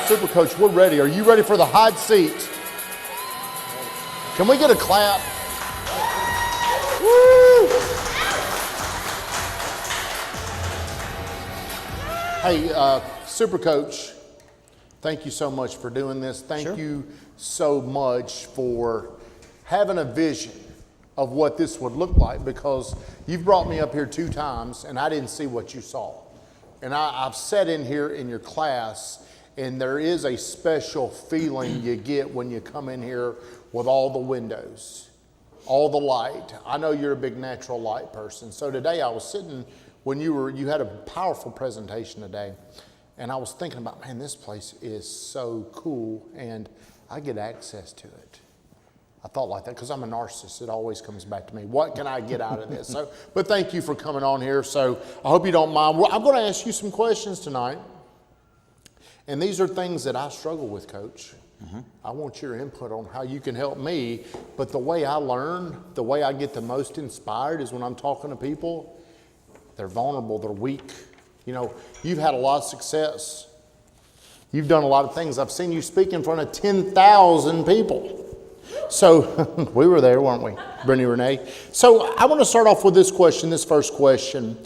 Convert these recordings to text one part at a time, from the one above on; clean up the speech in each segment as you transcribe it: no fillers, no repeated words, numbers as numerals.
Super Coach, we're ready. Are you ready for the hot seat? Can we get a clap? Woo! Hey, Super Coach, thank you so much for doing this. Thank you so much for having a vision of what this would look like, because you've brought me up here 2 times and I didn't see what you saw. And I've sat in here in your class, and there is a special feeling you get when you come in here with all the windows, all the light. I know you're a big natural light person. So today I was sitting when you had a powerful presentation today, and I was thinking about, man, this place is so cool and I get access to it. I thought like that because I'm a narcissist. It always comes back to me. What can I get out of this? But thank you for coming on here. So I hope you don't mind. I'm going to ask you some questions tonight. And these are things that I struggle with, Coach. I want your input on how you can help me. But the way I learn, the way I get the most inspired is when I'm talking to people. They're vulnerable. They're weak. You know, you've had a lot of success. You've done a lot of things. I've seen you speak in front of 10,000 people. So we were there, weren't we, Brittany Renee? So I want to start off with this question, this first question.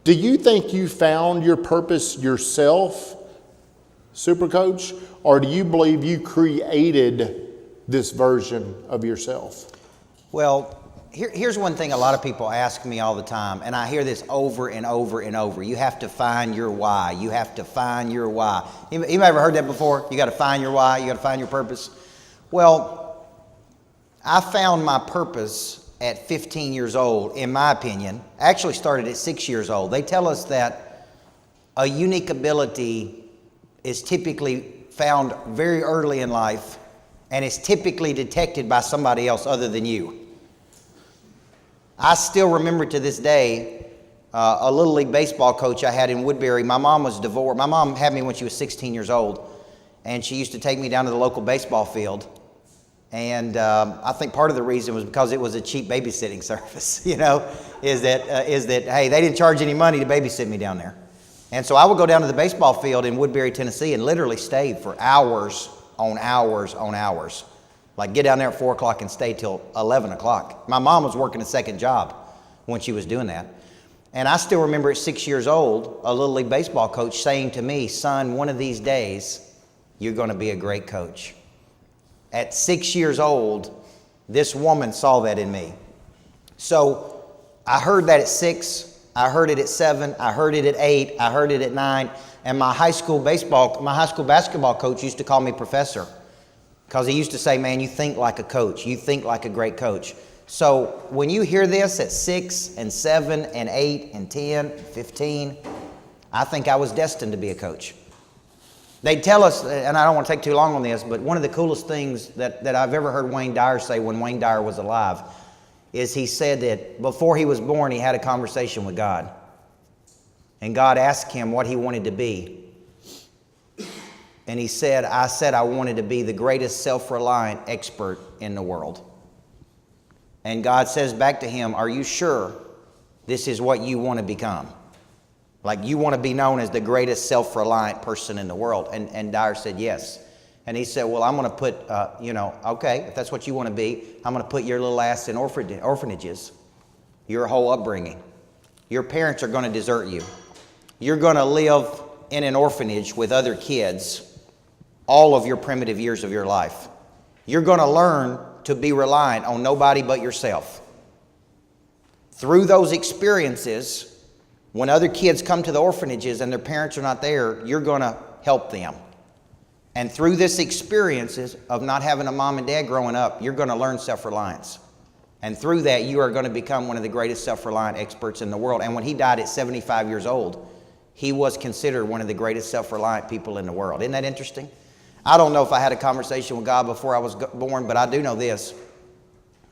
Do you think you found your purpose yourself, Super Coach, or do you believe you created this version of yourself? Well, here's one thing a lot of people ask me all the time, and I hear this over and over and over. You have to find your why. You have to find your why. You ever heard that before? You got to find your why. You got to find your purpose. Well, I found my purpose at 15 years old, in my opinion. I actually started at 6 years old. They tell us that a unique ability is typically found very early in life and is typically detected by somebody else other than you. I still remember to this day a Little League baseball coach I had in Woodbury. My mom was divorced. My mom had me when she was 16 years old, and she used to take me down to the local baseball field. And I think part of the reason was because it was a cheap babysitting service, you know, is that, hey, they didn't charge any money to babysit me down there. And so I would go down to the baseball field in Woodbury, Tennessee, and literally stay for hours on hours on hours. Like get down there at 4 o'clock and stay till 11 o'clock. My mom was working a second job when she was doing that. And I still remember at 6 years old, a Little League baseball coach saying to me, son, one of these days, you're going to be a great coach. At 6 years old, this woman saw that in me. So I heard that at 6, I heard it at 7, I heard it at 8, I heard it at 9, and my high school basketball coach used to call me professor, because he used to say, man, you think like a coach, you think like a great coach. So when you hear this at 6 and 7 and 8 and 10, 15, I think I was destined to be a coach. They tell us, and I don't want to take too long on this, but one of the coolest things that I've ever heard Wayne Dyer say when Wayne Dyer was alive is he said that before he was born, he had a conversation with God. And God asked him what he wanted to be. And he said, I wanted to be the greatest self-reliant expert in the world. And God says back to him, are you sure this is what you want to become? Like you want to be known as the greatest self-reliant person in the world. And Dyer said yes. And he said, well, I'm going to put, okay, if that's what you want to be, I'm going to put your little ass in orphanages. Your whole upbringing. Your parents are going to desert you. You're going to live in an orphanage with other kids all of your primitive years of your life. You're going to learn to be reliant on nobody but yourself. Through those experiences, when other kids come to the orphanages and their parents are not there, you're going to help them. And through this experiences of not having a mom and dad growing up, you're going to learn self-reliance. And through that, you are going to become one of the greatest self-reliant experts in the world. And when he died at 75 years old, he was considered one of the greatest self-reliant people in the world. Isn't that interesting? I don't know if I had a conversation with God before I was born, but I do know this.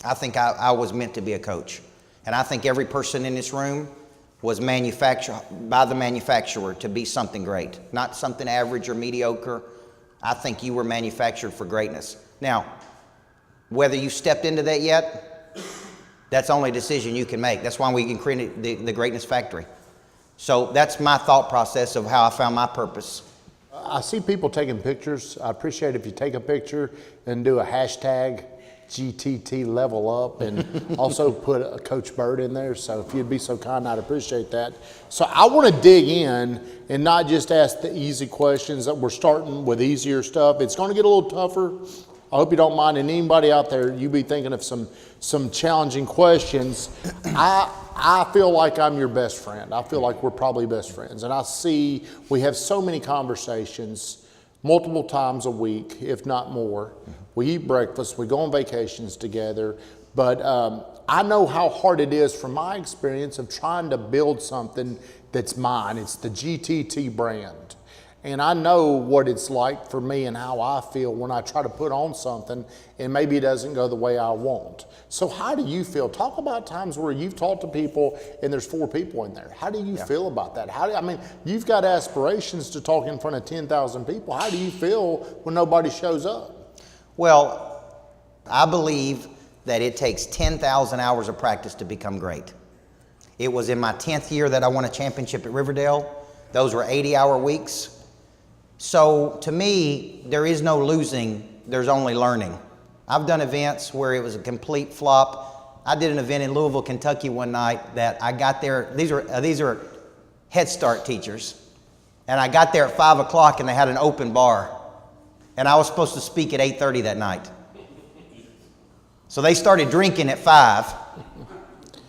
I think I was meant to be a coach. And I think every person in this room was manufactured by the manufacturer to be something great, not something average or mediocre. I think you were manufactured for greatness. Now, whether you stepped into that yet, that's only a decision you can make. That's why we can create the Greatness Factory. So that's my thought process of how I found my purpose. I see people taking pictures. I appreciate if you take a picture and do a hashtag GTT level up and also put a Coach Burt in there. So if you'd be so kind, I'd appreciate that. So I want to dig in and not just ask the easy questions. That we're starting with easier stuff. It's going to get a little tougher. I hope you don't mind. And anybody out there, you be thinking of some challenging questions. I feel like I'm your best friend. I feel like we're probably best friends. And I see we have so many conversations multiple times a week, if not more. We eat breakfast, we go on vacations together. But I know how hard it is from my experience of trying to build something that's mine. It's the GTT brand. And I know what it's like for me and how I feel when I try to put on something and maybe it doesn't go the way I want. So how do you feel? Talk about times where you've talked to people and there's 4 people in there. How do you feel about that? I mean, you've got aspirations to talk in front of 10,000 people. How do you feel when nobody shows up? Well, I believe that it takes 10,000 hours of practice to become great. It was in my 10th year that I won a championship at Riverdale. Those were 80-hour weeks. So to me, there is no losing, there's only learning. I've done events where it was a complete flop. I did an event in Louisville, Kentucky one night that I got there. These are Head Start teachers. And I got there at 5 o'clock and they had an open bar. And I was supposed to speak at 8:30 that night. So they started drinking at 5,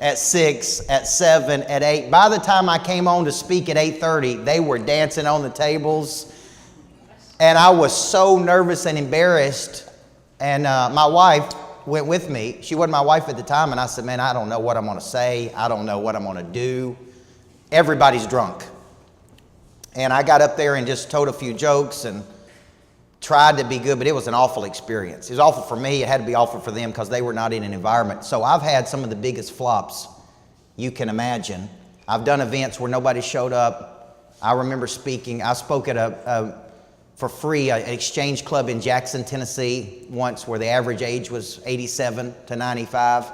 at 6, at 7, at 8. By the time I came on to speak at 8:30, they were dancing on the tables. And I was so nervous and embarrassed. And my wife went with me. She wasn't my wife at the time. And I said, man, I don't know what I'm going to say. I don't know what I'm going to do. Everybody's drunk. And I got up there and just told a few jokes and tried to be good, but it was an awful experience. It was awful for me. It had to be awful for them because they were not in an environment. So I've had some of the biggest flops you can imagine. I've done events where nobody showed up. I remember speaking. I spoke at for free, an exchange club in Jackson, Tennessee once where the average age was 87 to 95.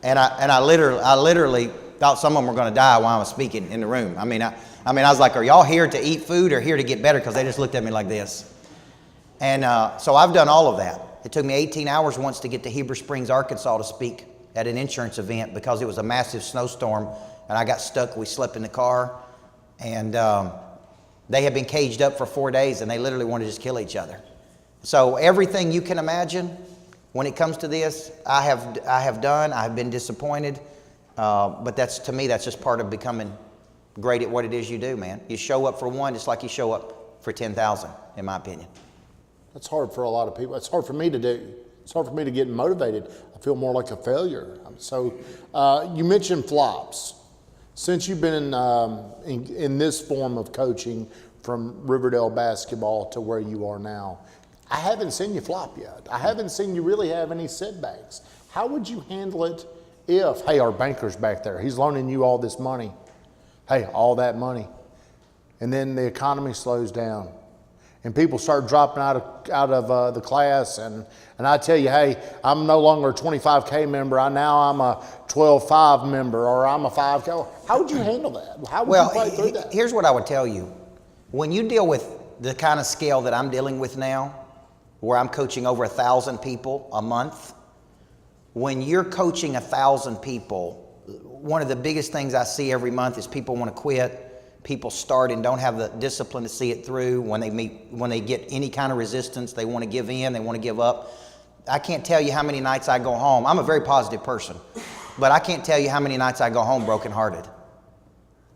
And I literally thought some of them were going to die while I was speaking in the room. I mean, I was like, are y'all here to eat food or here to get better? Because they just looked at me like this. And so I've done all of that. It took me 18 hours once to get to Heber Springs, Arkansas to speak at an insurance event because it was a massive snowstorm and I got stuck. We slept in the car and they had been caged up for 4 days and they literally wanted to just kill each other. So everything you can imagine when it comes to this, I have done. I have been disappointed. But to me, that's just part of becoming great at what it is you do, man. You show up for one just like you show up for 10,000, in my opinion. That's hard for a lot of people. It's hard for me to do. It's hard for me to get motivated. I feel more like a failure. So you mentioned flops. Since you've been in this form of coaching from Riverdale basketball to where you are now, I haven't seen you flop yet. I haven't seen you really have any setbacks. How would you handle it if, hey, our banker's back there, he's loaning you all this money, hey, all that money, and then the economy slows down and people start dropping out of the class and I tell you, hey, I'm no longer a 25K member, now I'm a 12.5 member or I'm a 5K. How would you handle that? How would you fight through that? Here's what I would tell you. When you deal with the kind of scale that I'm dealing with now, where I'm coaching over 1,000 people a month, when you're coaching 1,000 people, one of the biggest things I see every month is people want to quit. People start and don't have the discipline to see it through. When they get any kind of resistance, they want to give in, they want to give up. I can't tell you how many nights I go home. I'm a very positive person, but I can't tell you how many nights I go home brokenhearted.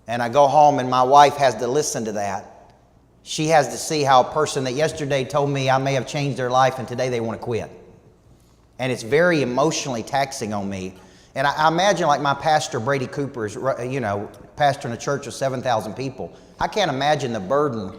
And I go home and my wife has to listen to that. She has to see how a person that yesterday told me I may have changed their life and today they want to quit. And it's very emotionally taxing on me. And I imagine like my pastor, Brady Cooper, is, pastoring a church of 7,000 people. I can't imagine the burden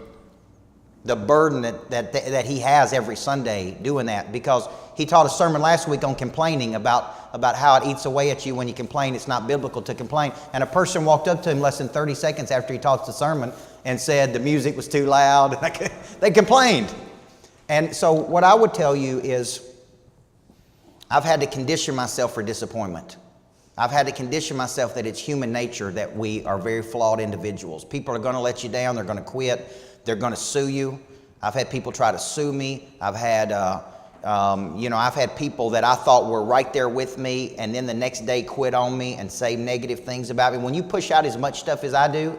that he has every Sunday doing that, because he taught a sermon last week on complaining about how it eats away at you when you complain. It's not biblical to complain. And a person walked up to him less than 30 seconds after he taught the sermon and said the music was too loud. They complained. And so what I would tell you is I've had to condition myself for disappointment. I've had to condition myself that it's human nature that we are very flawed individuals. People are going to let you down. They're going to quit. They're going to sue you. I've had people try to sue me. I've had, I've had people that I thought were right there with me, and then the next day quit on me and say negative things about me. When you push out as much stuff as I do,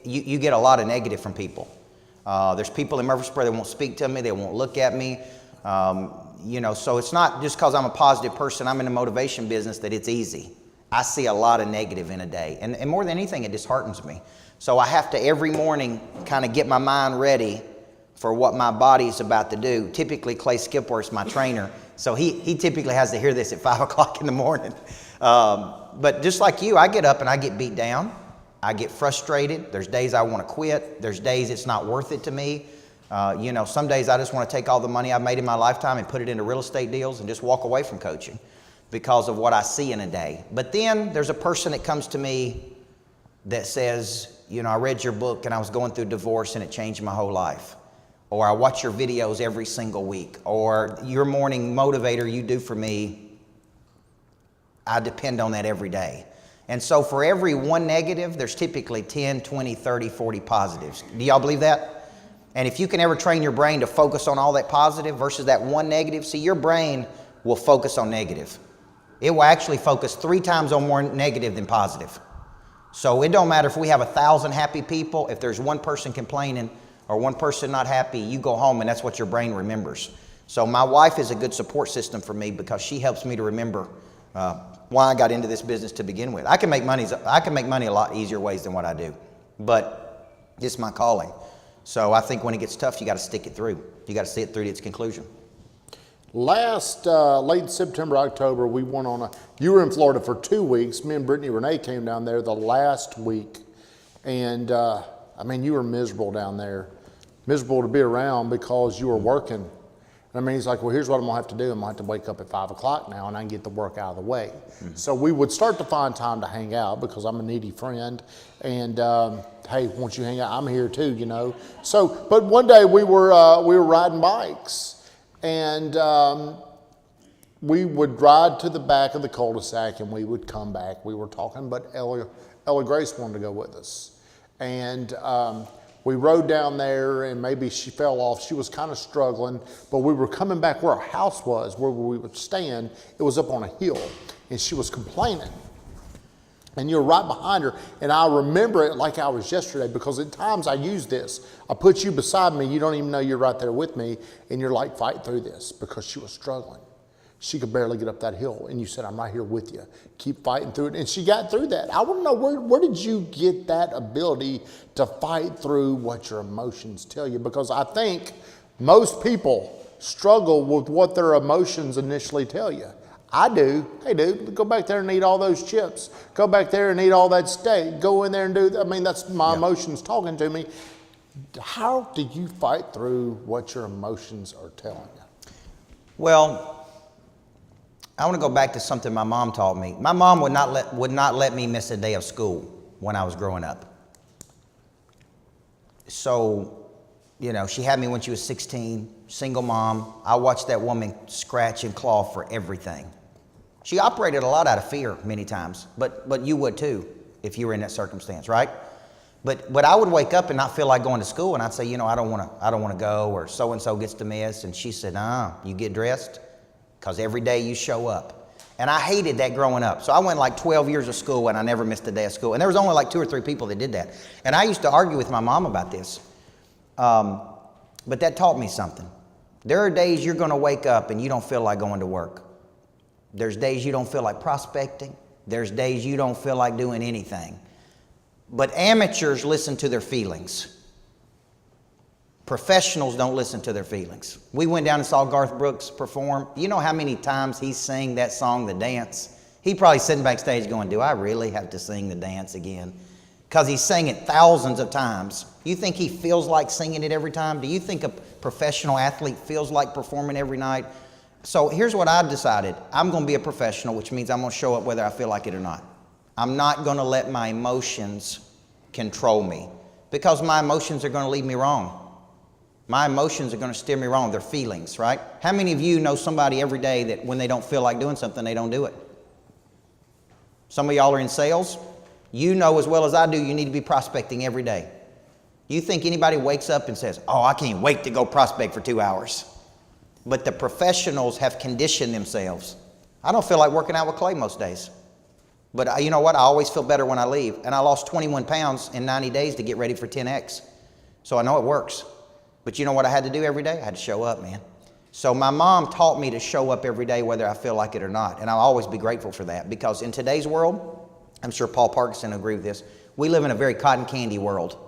you get a lot of negative from people. There's people in Murfreesboro that won't speak to me. They won't look at me. So it's not just because I'm a positive person, I'm in the motivation business, that it's easy. I see a lot of negative in a day. And more than anything, it disheartens me. So I have to every morning kind of get my mind ready for what my body's about to do. Typically, Clay Skipworth's my trainer, so he typically has to hear this at 5 o'clock in the morning. But just like you, I get up and I get beat down. I get frustrated. There's days I want to quit. There's days it's not worth it to me. Some days I just want to take all the money I've made in my lifetime and put it into real estate deals and just walk away from coaching because of what I see in a day. But then there's a person that comes to me that says, I read your book and I was going through divorce and it changed my whole life. Or I watch your videos every single week. Or your morning motivator you do for me, I depend on that every day. And so for every one negative, there's typically 10, 20, 30, 40 positives. Do y'all believe that? And if you can ever train your brain to focus on all that positive versus that one negative, see, your brain will focus on negative. It will actually focus 3 times on more negative than positive. So it don't matter if we have 1,000 happy people, if there's one person complaining or one person not happy, you go home and that's what your brain remembers. So my wife is a good support system for me because she helps me to remember why I got into this business to begin with. I can make money a lot easier ways than what I do, but it's my calling. So I think when it gets tough, you got to stick it through. You got to see it through to its conclusion. Last late September, October, we went on you were in Florida for 2 weeks. Me and Brittany Renee came down there the last week. And you were miserable down there. Miserable to be around because you were working. And he's like, well, here's what I'm gonna have to do. I'm gonna have to wake up at 5 o'clock now and I can get the work out of the way. Mm-hmm. So we would start to find time to hang out because I'm a needy friend. And hey, won't you hang out? I'm here too, So, but one day we were riding bikes. And we would ride to the back of the cul-de-sac and we would come back. We were talking, but Ella Grace wanted to go with us. And we rode down there and maybe she fell off. She was kind of struggling, but we were coming back where our house was, where we would stand. It was up on a hill and she was complaining. And you're right behind her. And I remember it like I was yesterday because at times I use this. I put you beside me. You don't even know you're right there with me. And you're like, fight through this because she was struggling. She could barely get up that hill. And you said, I'm right here with you. Keep fighting through it. And she got through that. I want to know, where did you get that ability to fight through what your emotions tell you? Because I think most people struggle with what their emotions initially tell you. I do. Hey, dude, go back there and eat all those chips. Go back there and eat all that steak. Go in there and do that. That's my emotions talking to me. How do you fight through what your emotions are telling you? Well, I want to go back to something my mom taught me. My mom would not let me miss a day of school when I was growing up. So, she had me when she was 16, single mom. I watched that woman scratch and claw for everything. She operated a lot out of fear many times, but you would too if you were in that circumstance, right? But I would wake up and not feel like going to school, and I'd say, I don't want to go, or so and so gets to miss, and she said, you get dressed, because every day you show up. And I hated that growing up. So I went like 12 years of school and I never missed a day of school. And there was only like 2 or 3 people that did that. And I used to argue with my mom about this. But that taught me something. There are days you're going to wake up and you don't feel like going to work. There's days you don't feel like prospecting. There's days you don't feel like doing anything. But amateurs listen to their feelings. Professionals don't listen to their feelings. We went down and saw Garth Brooks perform. You know how many times he sang that song, The Dance? He probably sitting backstage going, do I really have to sing The Dance again? Because he sang it thousands of times. You think he feels like singing it every time? Do you think a professional athlete feels like performing every night? So here's what I decided. I'm going to be a professional, which means I'm going to show up whether I feel like it or not. I'm not going to let my emotions control me because my emotions are going to lead me wrong. My emotions are going to steer me wrong. They're feelings, right? How many of you know somebody every day that when they don't feel like doing something, they don't do it? Some of y'all are in sales. You know as well as I do, you need to be prospecting every day. You think anybody wakes up and says, oh, I can't wait to go prospect for 2 hours. But the professionals have conditioned themselves. I don't feel like working out with Clay most days. But you know what? I always feel better when I leave. And I lost 21 pounds in 90 days to get ready for 10X. So I know it works. But you know what I had to do every day? I had to show up, man. So my mom taught me to show up every day whether I feel like it or not. And I'll always be grateful for that. Because in today's world, I'm sure Paul Parkinson will agree with this, we live in a very cotton candy world.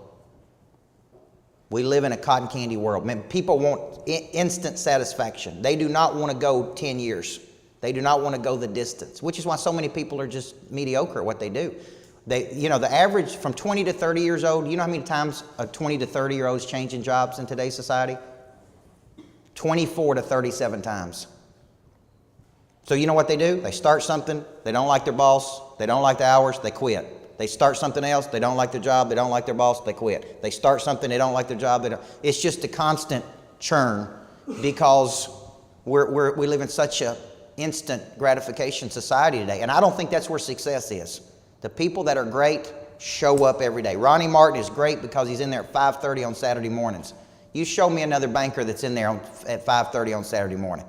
We live in a cotton candy world. Man, people want instant satisfaction. They do not want to go 10 years. They do not want to go the distance, which is why so many people are just mediocre at what they do. The average from 20 to 30 years old, you know how many times a 20 to 30-year-old is changing jobs in today's society? 24 to 37 times. So you know what they do? They start something, they don't like their boss, they don't like the hours, they quit. They start something else, they don't like their job, they don't like their boss, they quit. They start something, they don't like their job, it's just a constant churn because we live in such a instant gratification society today. And I don't think that's where success is. The people that are great show up every day. Ronnie Martin is great because he's in there at 5:30 on Saturday mornings. You show me another banker that's in there at 5:30 on Saturday morning.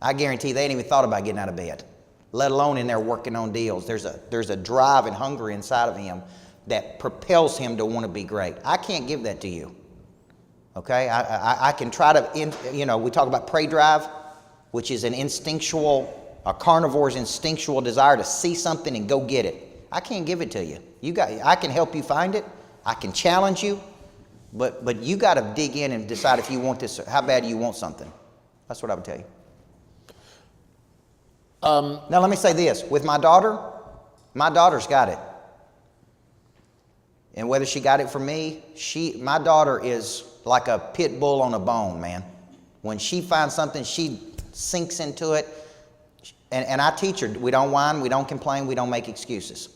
I guarantee they ain't even thought about getting out of bed, let alone in there working on deals. There's a drive and hunger inside of him that propels him to want to be great. I can't give that to you. Okay? I can try to, we talk about prey drive, which is a carnivore's instinctual desire to see something and go get it. I can't give it to you. I can help you find it. I can challenge you. But you got to dig in and decide if you want this, how bad you want something. That's what I would tell you. Now let me say this. With my daughter's got it. And whether she got it from me, my daughter is like a pit bull on a bone, man. When she finds something, she sinks into it. And I teach her, we don't whine, we don't complain, we don't make excuses.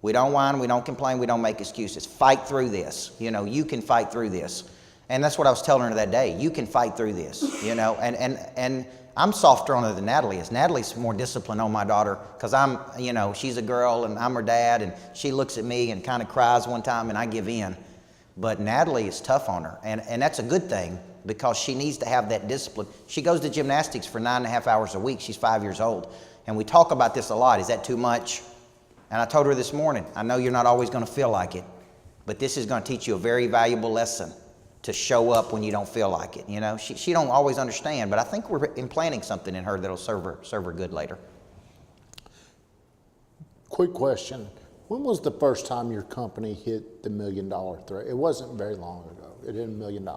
We don't whine, we don't complain, we don't make excuses. Fight through this. You can fight through this. And that's what I was telling her that day. You can fight through this, And I'm softer on her than Natalie is. Natalie's more disciplined on my daughter because she's a girl and I'm her dad, and she looks at me and kind of cries one time and I give in. But Natalie is tough on her, and that's a good thing because she needs to have that discipline. She goes to gymnastics for 9.5 hours a week. She's 5 years old. And we talk about this a lot. Is that too much? And I told her this morning, I know you're not always going to feel like it, but this is going to teach you a very valuable lesson to show up when you don't feel like it. She don't always understand, but I think we're implanting something in her that'll serve her good later. Quick question. When was the first time your company hit the $1 million threat? It wasn't very long ago. It hit $1 million.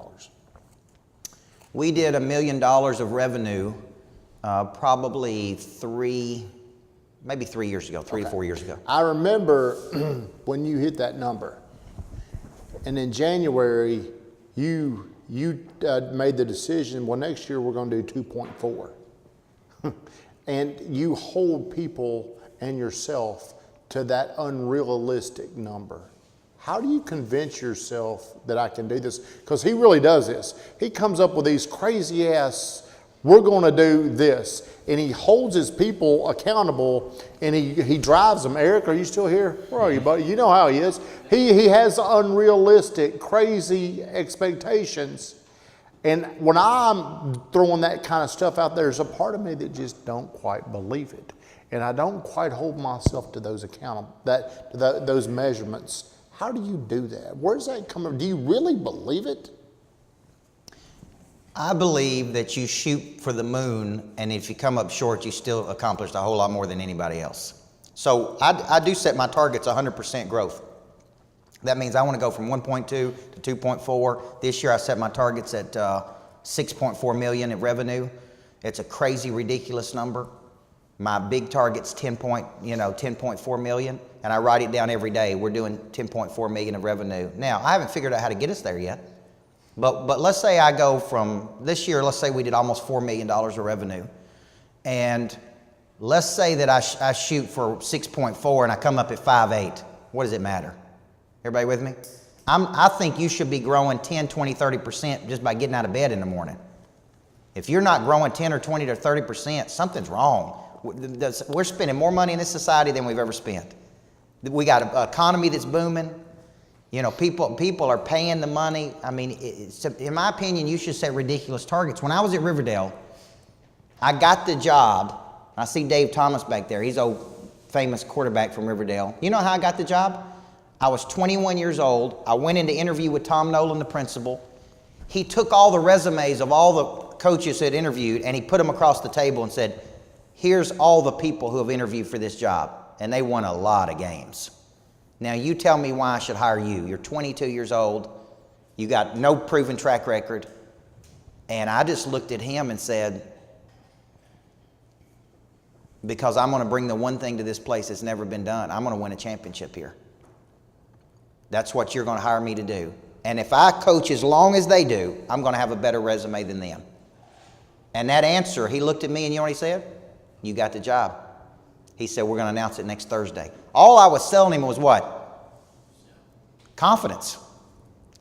We did $1 million of revenue probably 3 years ago, 3 to 4 years ago. I remember when you hit that number. And in January, you made the decision, well, next year we're going to do 2.4. And you hold people and yourself to that unrealistic number. How do you convince yourself that I can do this? Because he really does this. He comes up with these crazy ass, we're going to do this. And he holds his people accountable, and he drives them. Eric, are you still here? Where are you, buddy? You know how he is. He has unrealistic, crazy expectations. And when I'm throwing that kind of stuff out there, there's a part of me that just don't quite believe it. And I don't quite hold myself to those those measurements. How do you do that? Where's that coming from? Do you really believe it? I believe that you shoot for the moon, and if you come up short, you still accomplished a whole lot more than anybody else. So I do set my targets 100% growth. That means I want to go from 1.2 to 2.4. This year I set my targets at 6.4 million in revenue. It's a crazy, ridiculous number. My big target's 10.4 million, and I write it down every day. We're doing 10.4 million of revenue. Now, I haven't figured out how to get us there yet. But let's say I go from this year, let's say we did almost $4 million of revenue. And let's say that I shoot for 6.4 and I come up at 5.8. What does it matter? Everybody with me? I think you should be growing 10, 20, 30% just by getting out of bed in the morning. If you're not growing 10 or 20 to 30%, something's wrong. We're spending more money in this society than we've ever spent. We got an economy that's booming. You know, people are paying the money. I mean, in my opinion, you should set ridiculous targets. When I was at Riverdale, I got the job. I see Dave Thomas back there. He's a famous quarterback from Riverdale. You know how I got the job? I was 21 years old. I went in to interview with Tom Nolan, the principal. He took all the resumes of all the coaches that interviewed, and he put them across the table and said, here's all the people who have interviewed for this job. And they won a lot of games. Now, you tell me why I should hire you. You're 22 years old. You got no proven track record. And I just looked at him and said, because I'm going to bring the one thing to this place that's never been done. I'm going to win a championship here. That's what you're going to hire me to do. And if I coach as long as they do, I'm going to have a better resume than them. And that answer, he looked at me and you know what he said? You got the job. He said, we're going to announce it next Thursday. All I was selling him was what? Confidence.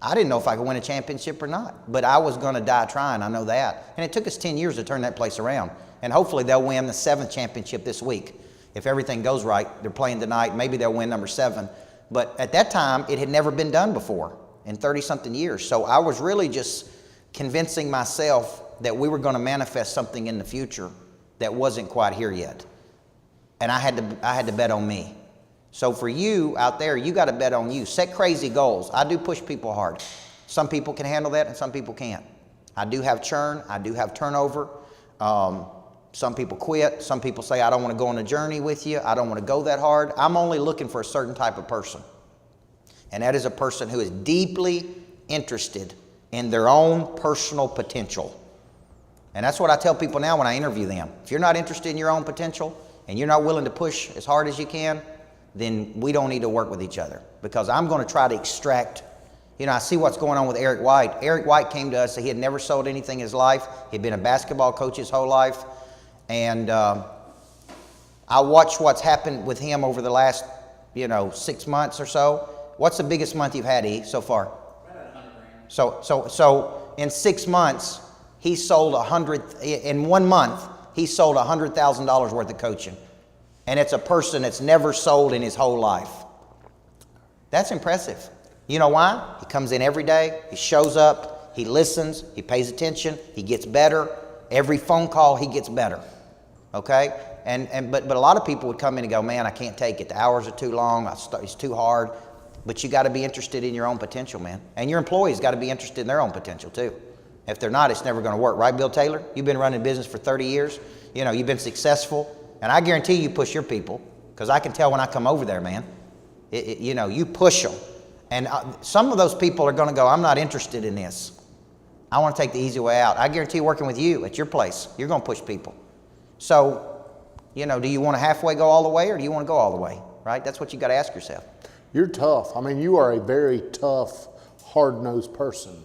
I didn't know if I could win a championship or not, but I was going to die trying. I know that. And it took us 10 years to turn that place around. And hopefully they'll win the 7th championship this week. If everything goes right, they're playing tonight. Maybe they'll win number 7. But at that time, it had never been done before in 30-something years. So I was really just convincing myself that we were going to manifest something in the future that wasn't quite here yet. And I had to bet on me. So for you out there, you got to bet on you. Set crazy goals. I do push people hard. Some people can handle that and some people can't. I do have churn. I do have turnover. Some people quit. Some people say, I don't want to go on a journey with you. I don't want to go that hard. I'm only looking for a certain type of person. And that is a person who is deeply interested in their own personal potential. And that's what I tell people now when I interview them. If you're not interested in your own potential and you're not willing to push as hard as you can, then we don't need to work with each other. Because I'm going to try to extract, you know, I see what's going on with Eric White. Eric White came to us, he had never sold anything in his life. He'd been a basketball coach his whole life. And I watched what's happened with him over the last, 6 months or so. What's the biggest month you've had, E, so far? So in 6 months, he sold in 1 month, he sold $100,000 worth of coaching. And it's a person that's never sold in his whole life. That's impressive. You know why? He comes in every day, he shows up, he listens, he pays attention, he gets better. Every phone call, he gets better. Okay? But a lot of people would come in and go, man, I can't take it. The hours are too long, it's too hard. But you got to be interested in your own potential, man. And your employees got to be interested in their own potential too. If they're not, it's never going to work. Right, Bill Taylor? You've been running business for 30 years. You've been successful. And I guarantee you push your people, because I can tell when I come over there, man. You push them. And some of those people are going to go, I'm not interested in this. I want to take the easy way out. I guarantee working with you at your place, you're going to push people. So, do you want to halfway go all the way or do you want to go all the way? Right? That's what you got to ask yourself. You're tough. I mean, you are a very tough, hard-nosed person.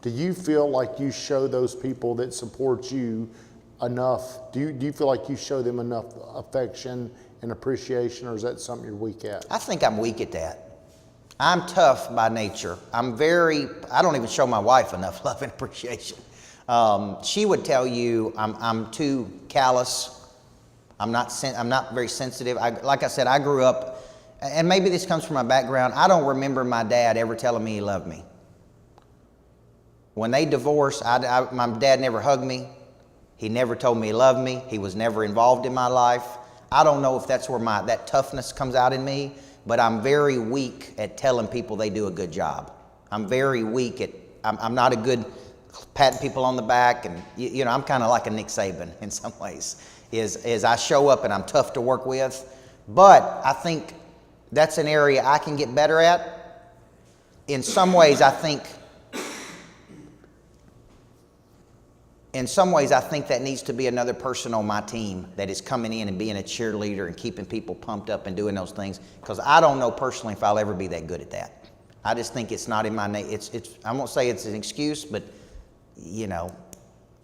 Do you feel like you show those people that support you enough? Do you feel like you show them enough affection and appreciation, or is that something you're weak at? I think I'm weak at that. I'm tough by nature. I don't even show my wife enough love and appreciation. She would tell you I'm too callous. I'm not very sensitive. Like I said, I grew up, and maybe this comes from my background, I don't remember my dad ever telling me he loved me. When they divorced, my dad never hugged me. He never told me he loved me. He was never involved in my life. I don't know if that's where that toughness comes out in me, but I'm very weak at telling people they do a good job. I'm very weak I'm not a good patting people on the back, and I'm kind of like a Nick Saban in some ways. Is I show up and I'm tough to work with, but I think that's an area I can get better at. In some ways, I think that needs to be another person on my team that is coming in and being a cheerleader and keeping people pumped up and doing those things, because I don't know personally if I'll ever be that good at that. I just think it's not in my name. I won't say it's an excuse, but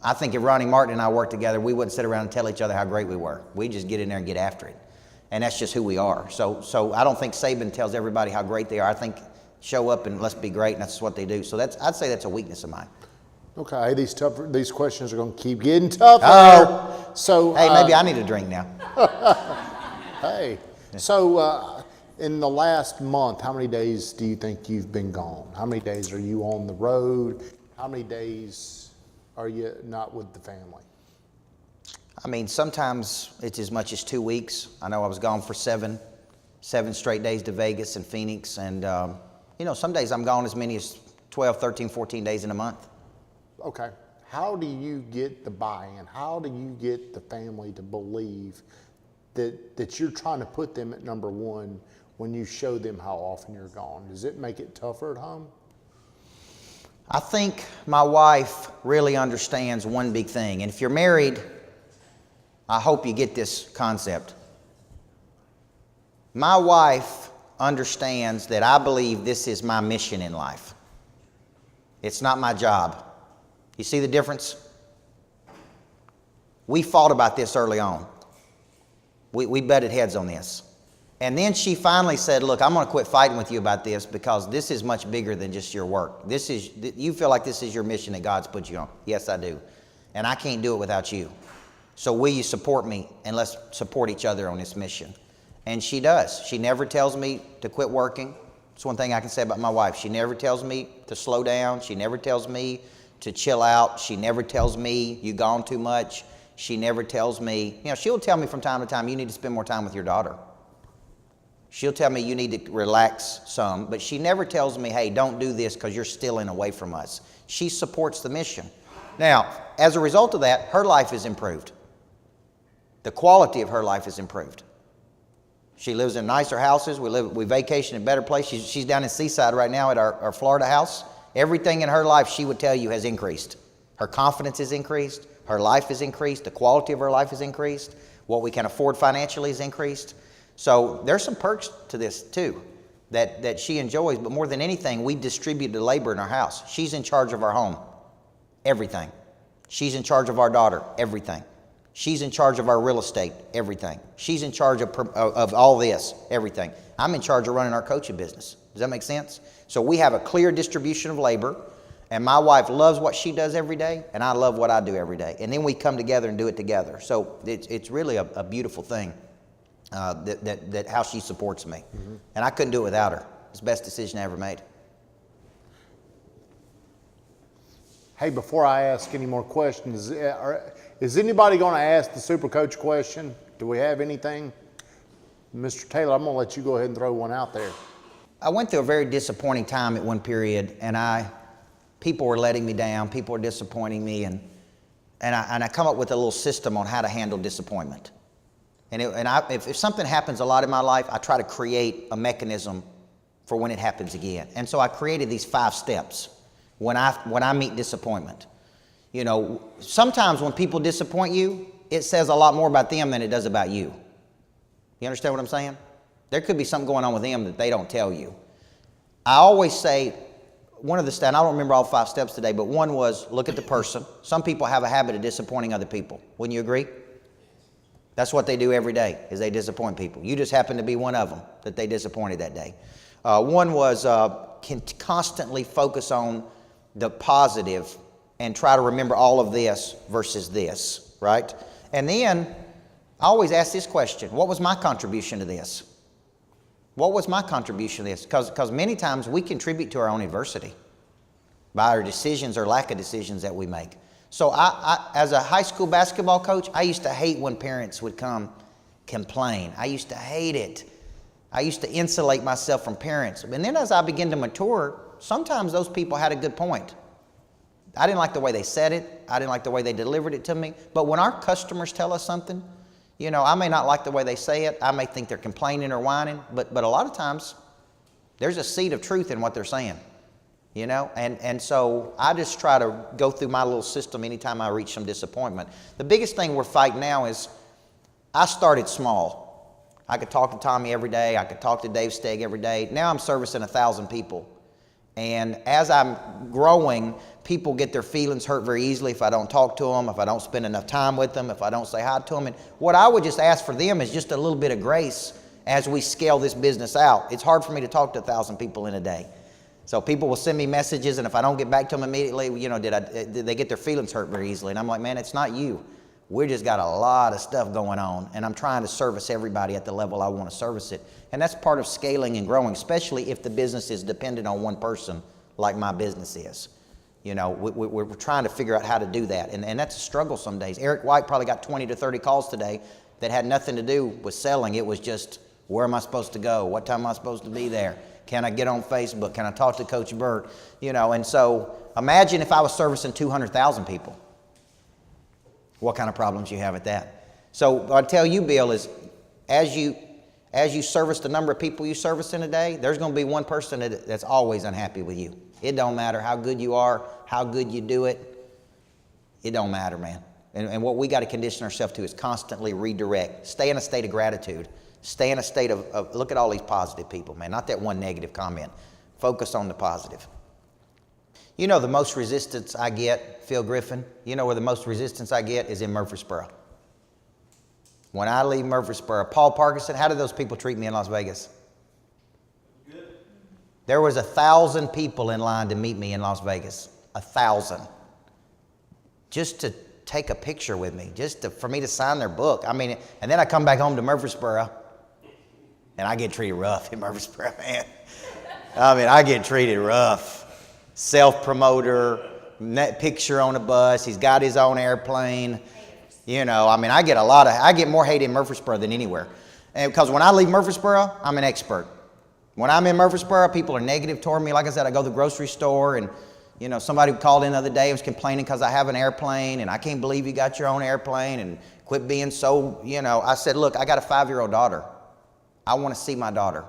I think if Ronnie Martin and I worked together, we wouldn't sit around and tell each other how great we were. We just get in there and get after it. And that's just who we are. So I don't think Saban tells everybody how great they are. I think show up and let's be great, and that's what they do. So I'd say that's a weakness of mine. Okay, these questions are going to keep getting tougher. Oh. So, Hey, maybe I need a drink now. hey, so in the last month, how many days do you think you've been gone? How many days are you on the road? How many days are you not with the family? I mean, sometimes it's as much as 2 weeks. I know I was gone for seven straight days to Vegas and Phoenix. And, some days I'm gone as many as 12, 13, 14 days in a month. Okay. How do you get the buy-in? How do you get the family to believe that you're trying to put them at number one when you show them how often you're gone? Does it make it tougher at home? I think my wife really understands one big thing. And if you're married, I hope you get this concept. My wife understands that I believe this is my mission in life. It's not my job. You see the difference? We fought about this early on. We butted heads on this. And then she finally said, look, I'm going to quit fighting with you about this because this is much bigger than just your work. You feel like this is your mission that God's put you on. Yes, I do. And I can't do it without you. So will you support me, and let's support each other on this mission? And she does. She never tells me to quit working. That's one thing I can say about my wife. She never tells me to slow down. She never tells me to chill out. She never tells me you've gone too much. She never tells me, she'll tell me from time to time, you need to spend more time with your daughter. She'll tell me you need to relax some, but she never tells me, hey, don't do this because you're stealing away from us. She supports the mission. Now, as a result of that, her life is improved. The quality of her life is improved. She lives in nicer houses. We vacation in better places. She's down in Seaside right now at our Florida house. Everything in her life, she would tell you, has increased. Her confidence is increased. Her life is increased. The quality of her life is increased. What we can afford financially is increased. So there's some perks to this too that she enjoys. But more than anything, we distribute the labor in our house. She's in charge of our home. Everything. She's in charge of our daughter. Everything. She's in charge of our real estate, everything. She's in charge of all this, everything. I'm in charge of running our coaching business. Does that make sense? So we have a clear distribution of labor, and my wife loves what she does every day, and I love what I do every day. And then we come together and do it together. So it's really a beautiful thing that how she supports me. Mm-hmm. And I couldn't do it without her. It's the best decision I ever made. Hey, before I ask any more questions, is anybody going to ask the Super Coach question? Do we have anything? Mr. Taylor, I'm going to let you go ahead and throw one out there. I went through a very disappointing time at one period, and people were letting me down. People were disappointing me, and I come up with a little system on how to handle disappointment. If something happens a lot in my life, I try to create a mechanism for when it happens again. And so I created these 5 steps when I meet disappointment. Sometimes when people disappoint you, it says a lot more about them than it does about you. You understand what I'm saying? There could be something going on with them that they don't tell you. I always say, one of the steps, I don't remember all 5 steps today, but one was look at the person. Some people have a habit of disappointing other people. Wouldn't you agree? That's what they do every day, is they disappoint people. You just happen to be one of them that they disappointed that day. One was constantly focus on the positive and try to remember all of this versus this, right? And then I always ask this question, what was my contribution to this? What was my contribution to this? Because many times we contribute to our own adversity by our decisions or lack of decisions that we make. So I as a high school basketball coach, I used to hate when parents would come complain. I used to hate it. I used to insulate myself from parents. And then as I began to mature, sometimes those people had a good point. I didn't like the way they said it. I didn't like the way they delivered it to me. But when our customers tell us something, I may not like the way they say it. I may think they're complaining or whining. But a lot of times, there's a seed of truth in what they're saying. And so I just try to go through my little system anytime I reach some disappointment. The biggest thing we're fighting now is I started small. I could talk to Tommy every day. I could talk to Dave Stegg every day. Now I'm servicing 1,000 people. And as I'm growing, people get their feelings hurt very easily if I don't talk to them, if I don't spend enough time with them, if I don't say hi to them. And what I would just ask for them is just a little bit of grace as we scale this business out. It's hard for me to talk to 1,000 people in a day. So people will send me messages, and if I don't get back to them immediately, you know, did they get their feelings hurt very easily? And I'm like, man, it's not you. We just got a lot of stuff going on, and I'm trying to service everybody at the level I want to service it. And that's part of scaling and growing, especially if the business is dependent on one person like my business is. You know, we're trying to figure out how to do that, and that's a struggle some days. Eric White probably got 20 to 30 calls today that had nothing to do with selling. It was just, where am I supposed to go? What time am I supposed to be there? Can I get on Facebook? Can I talk to Coach Burt? You know, and so imagine if I was servicing 200,000 people. What kind of problems you have at that? So what I tell you, Bill, is as you service the number of people you service in a day, there's going to be one person that's always unhappy with you. It don't matter how good you are, how good you do it. It don't matter, man. And what we got to condition ourselves to is constantly redirect. Stay in a state of gratitude. Stay in a state of look at all these positive people, man. Not that one negative comment. Focus on the positive. You know the most resistance I get, Phil Griffin, you know where the most resistance I get is in Murfreesboro. When I leave Murfreesboro, Paul Parkinson, how did those people treat me in Las Vegas? Good. There was 1,000 people in line to meet me in Las Vegas. 1,000. Just to take a picture with me, for me to sign their book. I mean, and then I come back home to Murfreesboro, and I get treated rough in Murfreesboro, man. I mean, I get treated rough. Self-promoter, picture on a bus. He's got his own airplane. You know, I mean, I get more hate in Murfreesboro than anywhere. And because when I leave Murfreesboro, I'm an expert. When I'm in Murfreesboro, people are negative toward me. Like I said, I go to the grocery store, and you know, somebody called in the other day and was complaining because I have an airplane, and I can't believe you got your own airplane, and quit being so, you know. I said, look, I got a 5-year-old daughter. I want to see my daughter,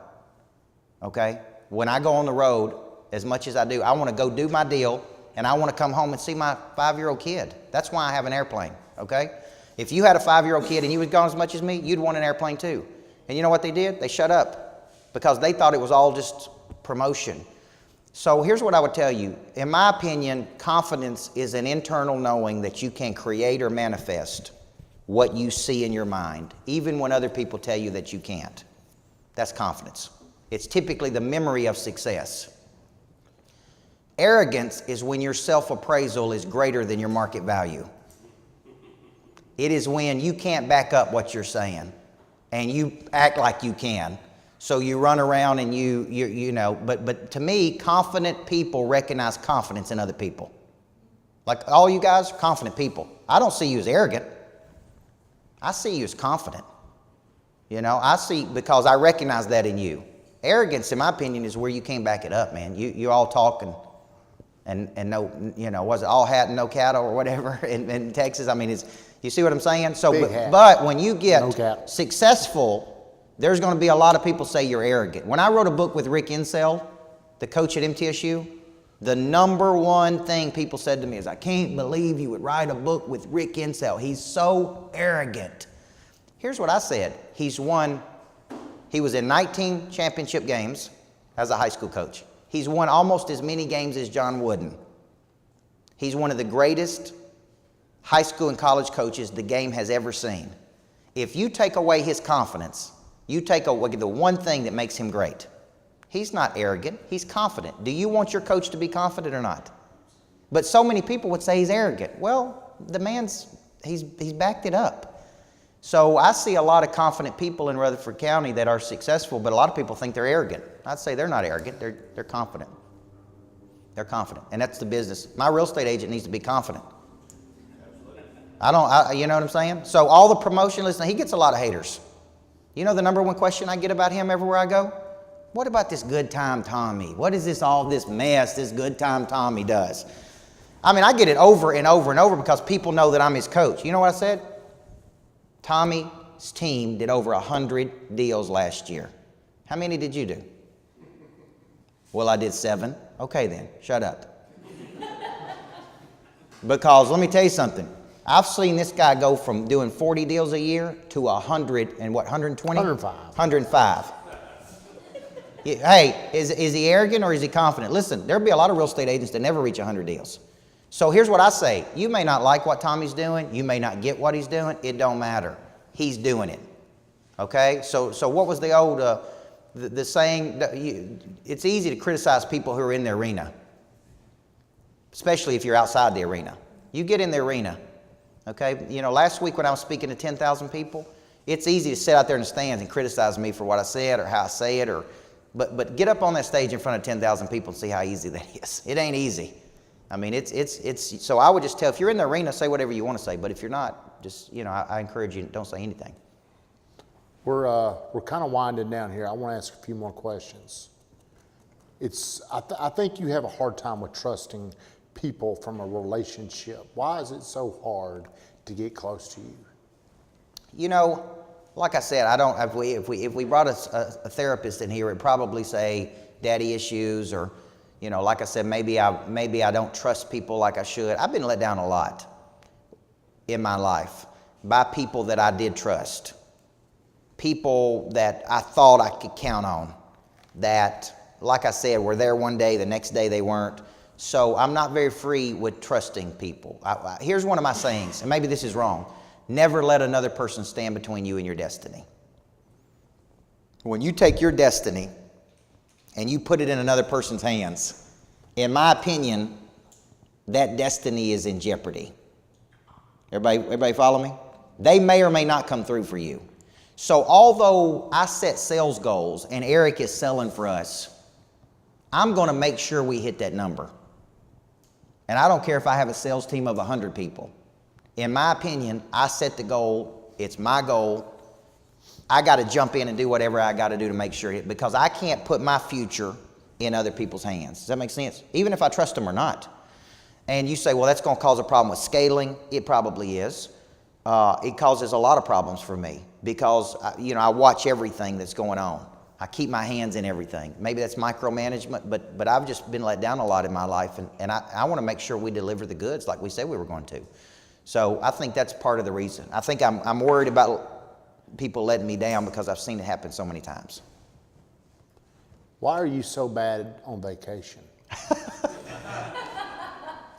okay? When I go on the road, as much as I do, I want to go do my deal, and I want to come home and see my 5-year-old kid. That's why I have an airplane, okay? If you had a 5-year-old kid and you was gone as much as me, you'd want an airplane too. And you know what they did? They shut up because they thought it was all just promotion. So here's what I would tell you. In my opinion, confidence is an internal knowing that you can create or manifest what you see in your mind, even when other people tell you that you can't. That's confidence. It's typically the memory of success. Arrogance is when your self-appraisal is greater than your market value. It is when you can't back up what you're saying and you act like you can. So you run around and you know, but to me, confident people recognize confidence in other people. Like all you guys are confident people. I don't see you as arrogant. I see you as confident. You know, I see, because I recognize that in you. Arrogance, in my opinion, is where you can't back it up, man. You all talk and no, you know, was it all hat and no cattle or whatever in Texas? I mean, you see what I'm saying? So, but when you get successful, there's going to be a lot of people say you're arrogant. When I wrote a book with Rick Insell, the coach at MTSU, the number one thing people said to me is, I can't believe you would write a book with Rick Insell. He's so arrogant. Here's what I said. He was in 19 championship games as a high school coach. He's won almost as many games as John Wooden. He's one of the greatest high school and college coaches the game has ever seen. If you take away his confidence, you take away the one thing that makes him great. He's not arrogant, he's confident. Do you want your coach to be confident or not? But so many people would say he's arrogant. Well, the man's, he's backed it up. So I see a lot of confident people in Rutherford County that are successful, but a lot of people think they're arrogant. I'd say they're not arrogant, they're confident. They're confident, and that's the business. My real estate agent needs to be confident. You know what I'm saying? So all the promotion, listen, he gets a lot of haters. You know the number one question I get about him everywhere I go? What about this good time Tommy? What is this, all this mess this good time Tommy does? I mean, I get it over and over and over because people know that I'm his coach. You know what I said? Tommy's team did over 100 deals last year. How many did you do? Well, I did 7. Okay then, shut up. Because let me tell you something. I've seen this guy go from doing 40 deals a year to 100 and what, 120? 105. Hey, is he arrogant or is he confident? Listen, there'll be a lot of real estate agents that never reach 100 deals. So here's what I say. You may not like what Tommy's doing. You may not get what he's doing. It don't matter. He's doing it. Okay? So what was the the saying, it's easy to criticize people who are in the arena, especially if you're outside the arena. You get in the arena, okay? You know, last week when I was speaking to 10,000 people, it's easy to sit out there in the stands and criticize me for what I said or how I say it, but get up on that stage in front of 10,000 people and see how easy that is. It ain't easy. I mean, it's so I would just tell, if you're in the arena, say whatever you want to say, but if you're not, just, you know, I encourage you, don't say anything. We're kind of winding down here. I want to ask a few more questions. I think you have a hard time with trusting people from a relationship. Why is it so hard to get close to you? You know, like I said, I don't. If we brought a therapist in here, it'd probably say daddy issues, or, you know, like I said, maybe I don't trust people like I should. I've been let down a lot in my life by people that I did trust. People that I thought I could count on, that, like I said, were there one day, the next day they weren't. So I'm not very free with trusting people. Here's one of my sayings, and maybe this is wrong. Never let another person stand between you and your destiny. When you take your destiny and you put it in another person's hands, in my opinion, that destiny is in jeopardy. Everybody follow me? They may or may not come through for you. So although I set sales goals and Eric is selling for us, I'm going to make sure we hit that number. And I don't care if I have a sales team of 100 people. In my opinion, I set the goal. It's my goal. I got to jump in and do whatever I got to do to make sure it, because I can't put my future in other people's hands. Does that make sense? Even if I trust them or not. And you say, well, that's going to cause a problem with scaling. It probably is. It causes a lot of problems for me because, you know, I watch everything that's going on. I keep my hands in everything. Maybe that's micromanagement, but I've just been let down a lot in my life, and I want to make sure we deliver the goods like we said we were going to. So I think that's part of the reason. I think I'm worried about people letting me down because I've seen it happen so many times. Why are you so bad on vacation?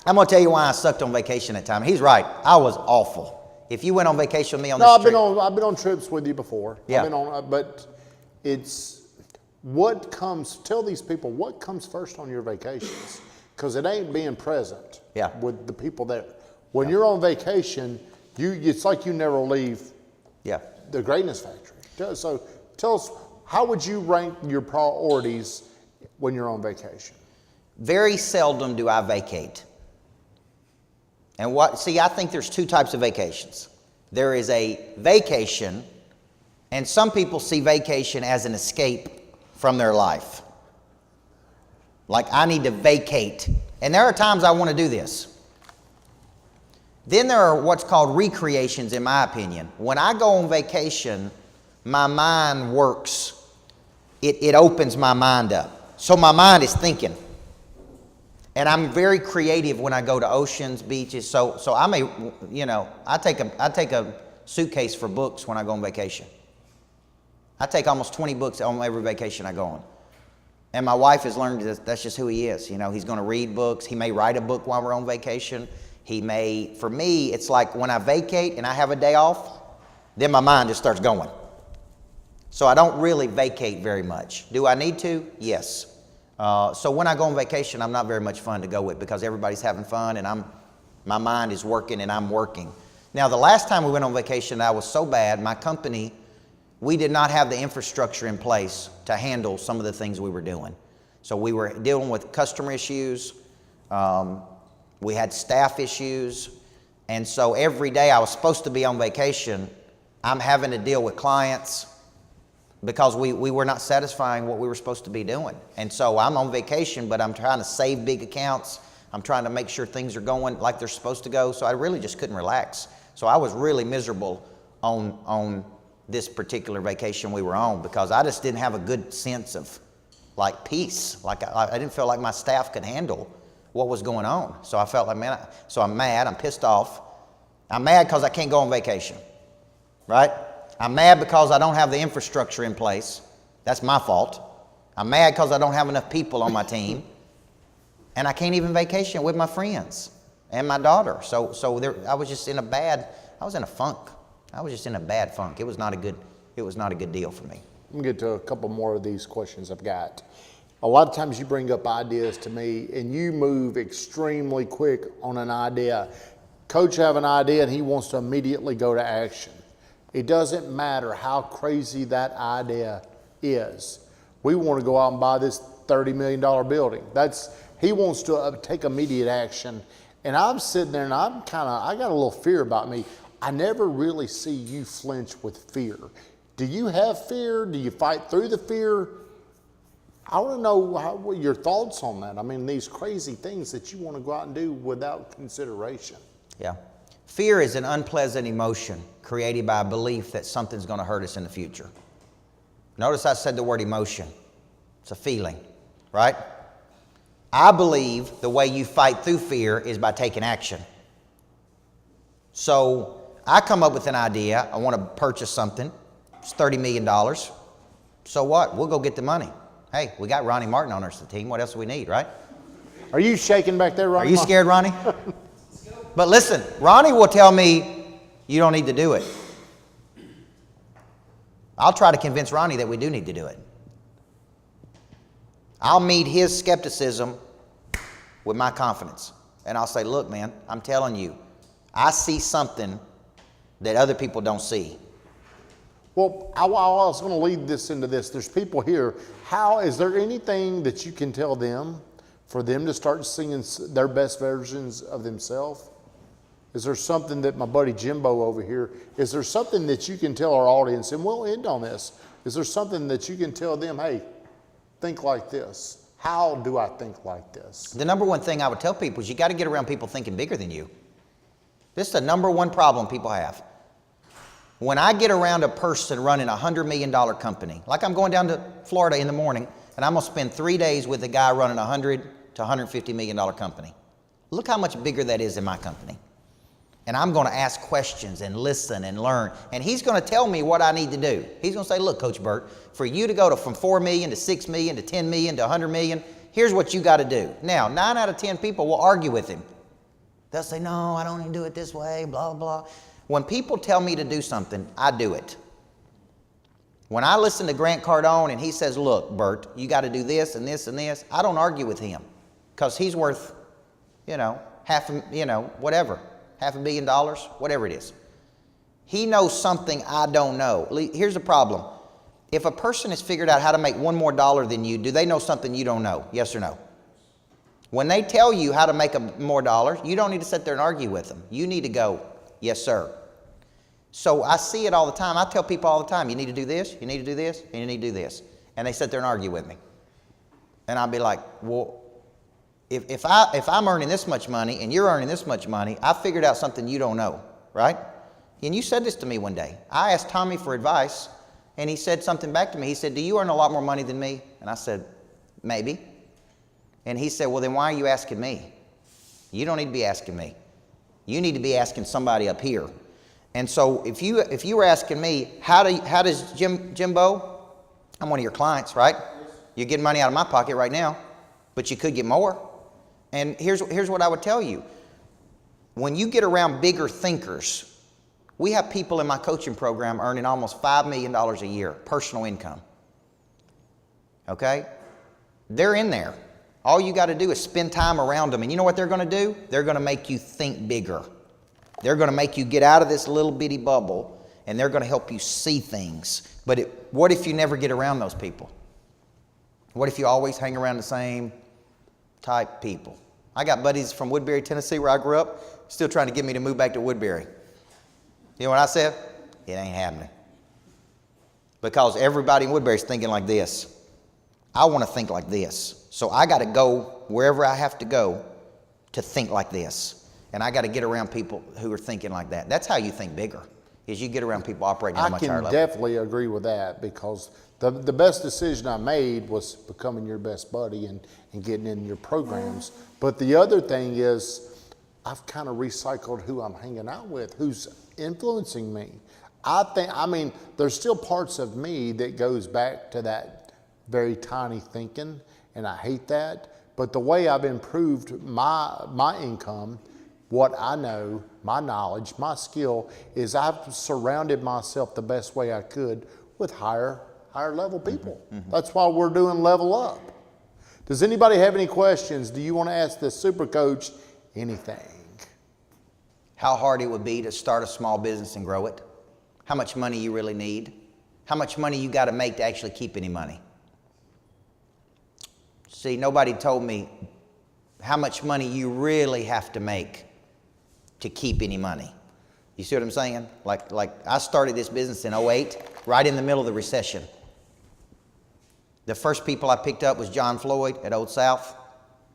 I'm going to tell you why I sucked on vacation that time. He's right. I was awful. If you went on vacation with me on this trip. I've been on trips with you before. Yeah. But it's tell these people what comes first on your vacations, because it ain't being present with the people there. When you're on vacation, it's like you never leave the greatness factory. So tell us, how would you rank your priorities when you're on vacation? Very seldom do I vacate. And I think there's two types of vacations. There is a vacation, and some people see vacation as an escape from their life. Like, I need to vacate. And there are times I want to do this. Then there are what's called recreations, in my opinion. When I go on vacation, my mind works. It opens my mind up. So my mind is thinking. And I'm very creative when I go to oceans, beaches. So I may, you know, I take a suitcase for books when I go on vacation. I take almost 20 books on every vacation I go on. And my wife has learned that's just who he is. You know, he's going to read books. He may write a book while we're on vacation. For me, it's like when I vacate and I have a day off, then my mind just starts going. So I don't really vacate very much. Do I need to? Yes. So when I go on vacation, I'm not very much fun to go with because everybody's having fun and my mind is working and I'm working. Now, the last time we went on vacation, I was so bad, my company, we did not have the infrastructure in place to handle some of the things we were doing. So we were dealing with customer issues. We had staff issues. And so every day I was supposed to be on vacation, I'm having to deal with clients because we were not satisfying what we were supposed to be doing. And so I'm on vacation, but I'm trying to save big accounts. I'm trying to make sure things are going like they're supposed to go. So I really just couldn't relax. So I was really miserable on this particular vacation we were on because I just didn't have a good sense of like peace. Like I didn't feel like my staff could handle what was going on. So I felt like, man, so I'm mad, I'm pissed off. I'm mad because I can't go on vacation, right? I'm mad because I don't have the infrastructure in place. That's my fault. I'm mad because I don't have enough people on my team. And I can't even vacation with my friends and my daughter. So I was just in a funk. I was just in a bad funk. It was not a good deal for me. I'm gonna get to a couple more of these questions I've got. A lot of times you bring up ideas to me and you move extremely quick on an idea. Coach have an idea and he wants to immediately go to action. It doesn't matter how crazy that idea is. We want to go out and buy this $30 million building. He wants to take immediate action. And I'm sitting there and I got a little fear about me. I never really see you flinch with fear. Do you have fear? Do you fight through the fear? I want to know what your thoughts on that. I mean, these crazy things that you want to go out and do without consideration. Yeah. Fear is an unpleasant emotion created by a belief that something's going to hurt us in the future. Notice I said the word emotion. It's a feeling, right? I believe the way you fight through fear is by taking action. So I come up with an idea. I want to purchase something. It's $30 million. So what? We'll go get the money. Hey, we got Ronnie Martin on our team. What else do we need, right? Are you shaking back there, Ronnie? Are you scared, Ronnie? But listen, Ronnie will tell me you don't need to do it. I'll try to convince Ronnie that we do need to do it. I'll meet his skepticism with my confidence. And I'll say, look, man, I'm telling you, I see something that other people don't see. Well, I was going to lead this into this. There's people here. Is there anything that you can tell them for them to start singing their best versions of themselves? Is there something that my buddy Jimbo over here, is there something that you can tell our audience, and we'll end on this, is there something that you can tell them, hey, think like this? How do I think like this? The number one thing I would tell people is you got to get around people thinking bigger than you. This is the number one problem people have. When I get around a person running a $100 million company, like I'm going down to Florida in the morning, and I'm going to spend 3 days with a guy running a $100 to $150 million company. Look how much bigger that is in my company. And I'm going to ask questions and listen and learn. And he's going to tell me what I need to do. He's going to say, look, Coach Burt, for you to go from 4 million to 6 million to 10 million to 100 million, here's what you got to do. Now, 9 out of 10 people will argue with him. They'll say, no, I don't need to do it this way, blah, blah. When people tell me to do something, I do it. When I listen to Grant Cardone and he says, look, Burt, you got to do this and this and this, I don't argue with him because he's worth, whatever. $500 million, whatever it is. He knows something I don't know. Here's the problem. If a person has figured out how to make $1 more than you, do they know something you don't know? Yes or no? When they tell you how to make more dollars, you don't need to sit there and argue with them. You need to go, yes, sir. So I see it all the time. I tell people all the time, you need to do this, you need to do this, and you need to do this. And they sit there and argue with me. And I'll be like, well, if I'm earning this much money and you're earning this much money, I figured out something you don't know, right? And you said this to me one day. I asked Tommy for advice, and he said something back to me. He said, do you earn a lot more money than me? And I said, maybe. And he said, well, then why are you asking me? You don't need to be asking me. You need to be asking somebody up here. And so if you were asking me, how does Jimbo, I'm one of your clients, right? You're getting money out of my pocket right now, but you could get more. And here's what I would tell you. When you get around bigger thinkers, we have people in my coaching program earning almost $5 million a year, personal income. Okay? They're in there. All you got to do is spend time around them. And you know what they're going to do? They're going to make you think bigger. They're going to make you get out of this little bitty bubble, and they're going to help you see things. But what if you never get around those people? What if you always hang around the same type people? I got buddies from Woodbury, Tennessee, where I grew up, still trying to get me to move back to Woodbury. You know what I said? It ain't happening. Because everybody in Woodbury is thinking like this. I want to think like this. So I got to go wherever I have to go to think like this. And I got to get around people who are thinking like that. That's how you think bigger, is you get around people operating at a much higher level. I can definitely agree with that, because the best decision I made was becoming your best buddy and getting in your programs. But the other thing is, I've kind of recycled who I'm hanging out with, who's influencing me. There's still parts of me that goes back to that very tiny thinking, and I hate that. But the way I've improved my income, what I know, my knowledge, my skill, is I've surrounded myself the best way I could with higher higher level people. That's why we're doing Level Up. Does anybody have any questions? Do you want to ask the super coach anything? How hard it would be to start a small business and grow it? How much money you really need? How much money you got to make to actually keep any money? See, nobody told me how much money you really have to make to keep any money. You see what I'm saying? Like I started this business in 2008, right in the middle of the recession. The first people I picked up was John Floyd at Old South.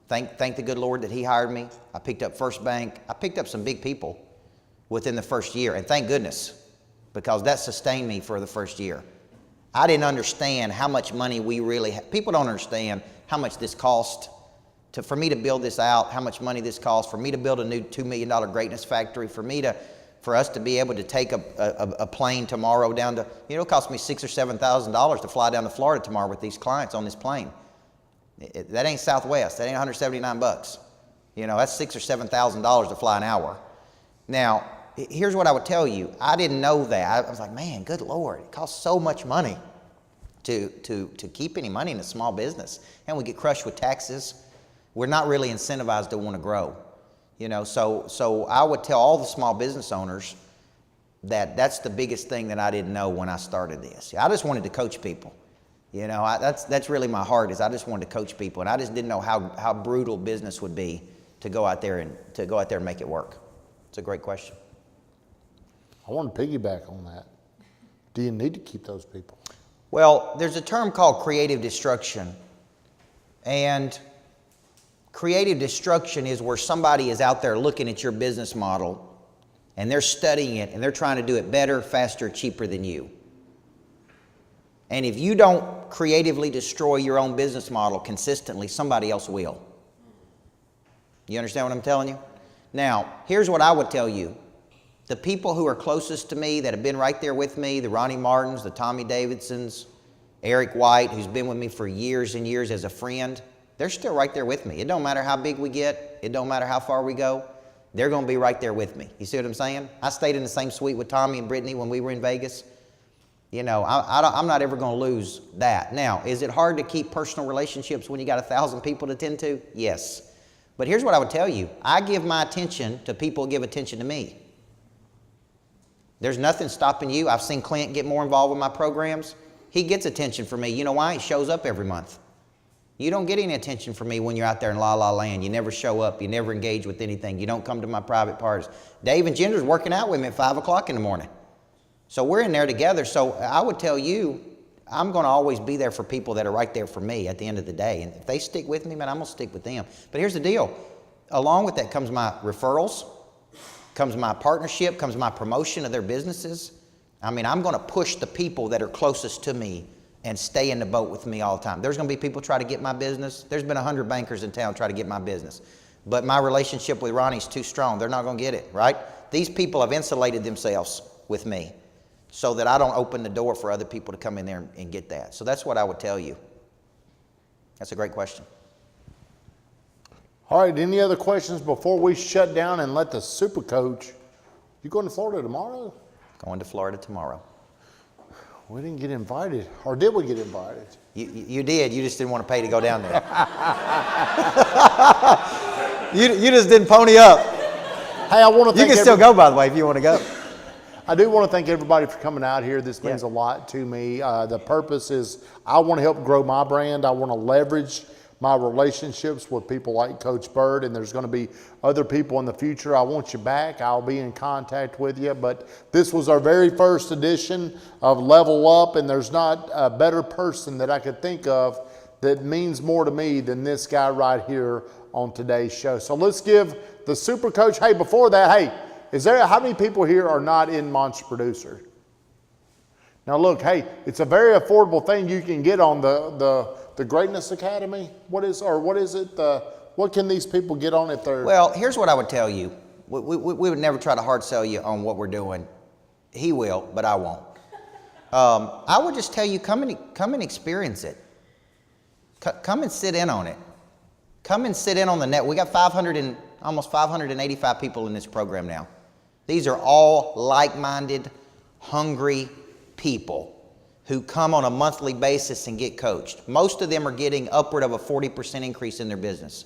Thank the good Lord that he hired me. I picked up First Bank. I picked up some big people within the first year, and thank goodness, because that sustained me for the first year. I didn't understand how much money we really have. People don't understand how much this cost for me to build this out, how much money this cost, for me to build a new $2 million greatness factory, for us to be able to take a plane tomorrow down to, it'll cost me $6,000 or $7,000 to fly down to Florida tomorrow with these clients on this plane. That ain't Southwest. That ain't $179. That's $6,000 or $7,000 to fly an hour. Now, here's what I would tell you. I didn't know that. I was like, man, good Lord, it costs so much money to keep any money in a small business. And we get crushed with taxes. We're not really incentivized to want to grow. So I would tell all the small business owners that that's the biggest thing that I didn't know when I started this. I just wanted to coach people. That's really my heart, is I just wanted to coach people, and I just didn't know how brutal business would be to go out there and make it work. It's a great question. I want to piggyback on that. Do you need to keep those people? Well, there's a term called creative destruction, and creative destruction is where somebody is out there looking at your business model and they're studying it and they're trying to do it better, faster, cheaper than you. And if you don't creatively destroy your own business model consistently, somebody else will. You understand what I'm telling you? Now, here's what I would tell you. The people who are closest to me that have been right there with me, the Ronnie Martins, the Tommy Davidsons, Eric White, who's been with me for years and years as a friend, they're still right there with me. It don't matter how big we get. It don't matter how far we go. They're going to be right there with me. You see what I'm saying? I stayed in the same suite with Tommy and Brittany when we were in Vegas. I'm not ever going to lose that. Now, is it hard to keep personal relationships when you got 1,000 people to tend to? Yes. But here's what I would tell you. I give my attention to people who give attention to me. There's nothing stopping you. I've seen Clint get more involved with my programs. He gets attention from me. You know why? He shows up every month. You don't get any attention from me when you're out there in La La Land. You never show up. You never engage with anything. You don't come to my private parties. Dave and Ginger's working out with me at 5 o'clock in the morning. So we're in there together. So I would tell you, I'm going to always be there for people that are right there for me at the end of the day. And if they stick with me, man, I'm going to stick with them. But here's the deal. Along with that comes my referrals, comes my partnership, comes my promotion of their businesses. I'm going to push the people that are closest to me and stay in the boat with me all the time. There's going to be people try to get my business. There's been 100 bankers in town try to get my business. But my relationship with Ronnie's too strong. They're not going to get it, right? These people have insulated themselves with me so that I don't open the door for other people to come in there and get that. So that's what I would tell you. That's a great question. All right, any other questions before we shut down and let the super coach? You going to Florida tomorrow? Going to Florida tomorrow. We didn't get invited, or did we get invited? You did. You just didn't want to pay to go down there. you just didn't pony up. Hey, I want to thank you can still go, by the way, if you want to go. I do want to thank everybody for coming out here. This means a lot to me. The purpose is I want to help grow my brand. I want to leverage my relationships with people like Coach Burt, and there's going to be other people in the future. I want you back. I'll be in contact with you. But this was our very first edition of Level Up, and there's not a better person that I could think of that means more to me than this guy right here on today's show. So let's give the super coach, hey, before that, hey, how many people here are not in Monster Producer? Now look, hey, it's a very affordable thing you can get on the Greatness Academy. What is it? What can these people get on if they're? Well, here's what I would tell you. We would never try to hard sell you on what we're doing. He will, but I won't. I would just tell you, come and experience it. Come and sit in on it. Come and sit in on the net. We got almost 585 people in this program now. These are all like-minded, hungry people who come on a monthly basis and get coached. Most of them are getting upward of a 40% increase in their business,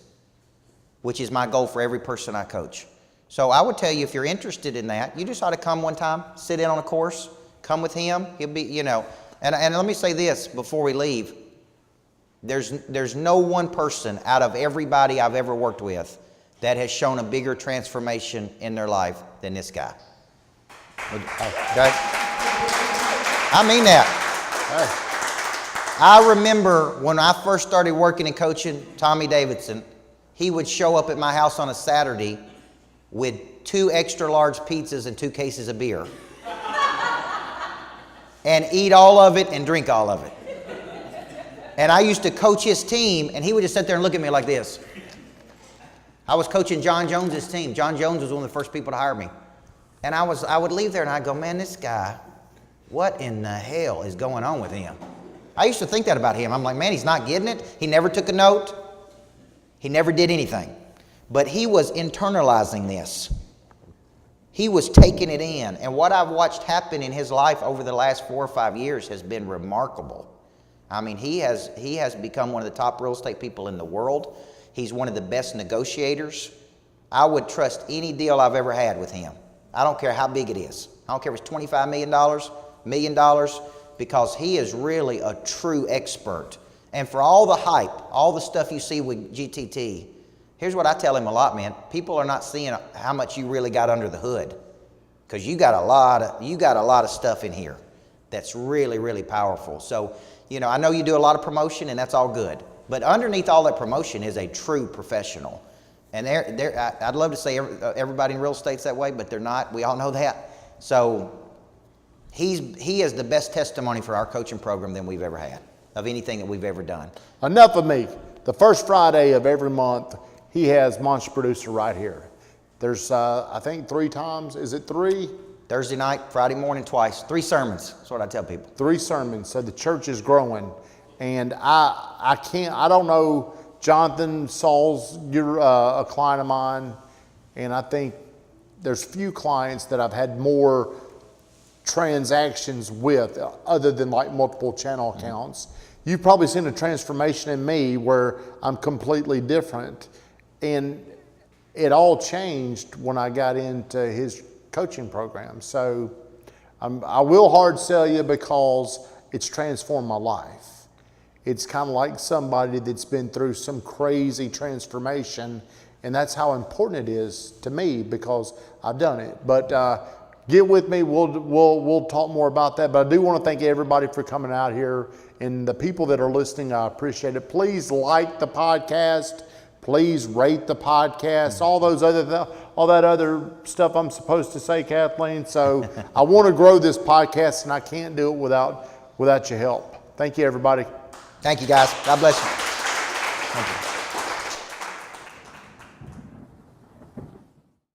which is my goal for every person I coach. So I would tell you, if you're interested in that, you just ought to come one time, sit in on a course, come with him. He'll be, you know, and let me say this before we leave. There's no one person out of everybody I've ever worked with that has shown a bigger transformation in their life than this guy. Okay? I mean that. I remember when I first started working and coaching Tommy Davidson, he would show up at my house on a Saturday with 2 extra large pizzas and 2 cases of beer. And eat all of it and drink all of it. And I used to coach his team, and he would just sit there and look at me like this. I was coaching John Jones's team. John Jones was one of the first people to hire me. And I would leave there and I'd go, man, this guy, what in the hell is going on with him? I used to think that about him. I'm like, man, he's not getting it. He never took a note. He never did anything. But he was internalizing this. He was taking it in. And what I've watched happen in his life over the last 4 or 5 years has been remarkable. I mean, he has become one of the top real estate people in the world. He's one of the best negotiators. I would trust any deal I've ever had with him. I don't care how big it is. I don't care if it's $25 million, $1 million, because he is really a true expert. And for all the hype, all the stuff you see with GTT, here's what I tell him a lot, man. People are not seeing how much you really got under the hood, because you got a lot of stuff in here that's really, really powerful. So, you know, I know you do a lot of promotion, and that's all good. But underneath all that promotion is a true professional. And I'd love to say everybody in real estate's that way, but they're not. We all know that. So he is the best testimony for our coaching program than we've ever had, of anything that we've ever done. Enough of me. The first Friday of every month, he has Monster Producer right here. There's, I think, 3 times. Is it 3? Thursday night, Friday morning, twice. 3 sermons. That's what I tell people. 3 sermons. So the church is growing. And I don't know, Jonathan Saul's, you're a client of mine. And I think there's few clients that I've had more transactions with other than like multiple channel accounts. You've probably seen a transformation in me where I'm completely different. And it all changed when I got into his coaching program. So I will hard sell you because it's transformed my life. It's kind of like somebody that's been through some crazy transformation, and that's how important it is to me because I've done it. But get with me. We'll talk more about that. But I do want to thank everybody for coming out here, and the people that are listening, I appreciate it. Please like the podcast. Please rate the podcast. All that other stuff I'm supposed to say, Kathleen. So I want to grow this podcast, and I can't do it without your help. Thank you, everybody. Thank you, guys. God bless you. Thank you.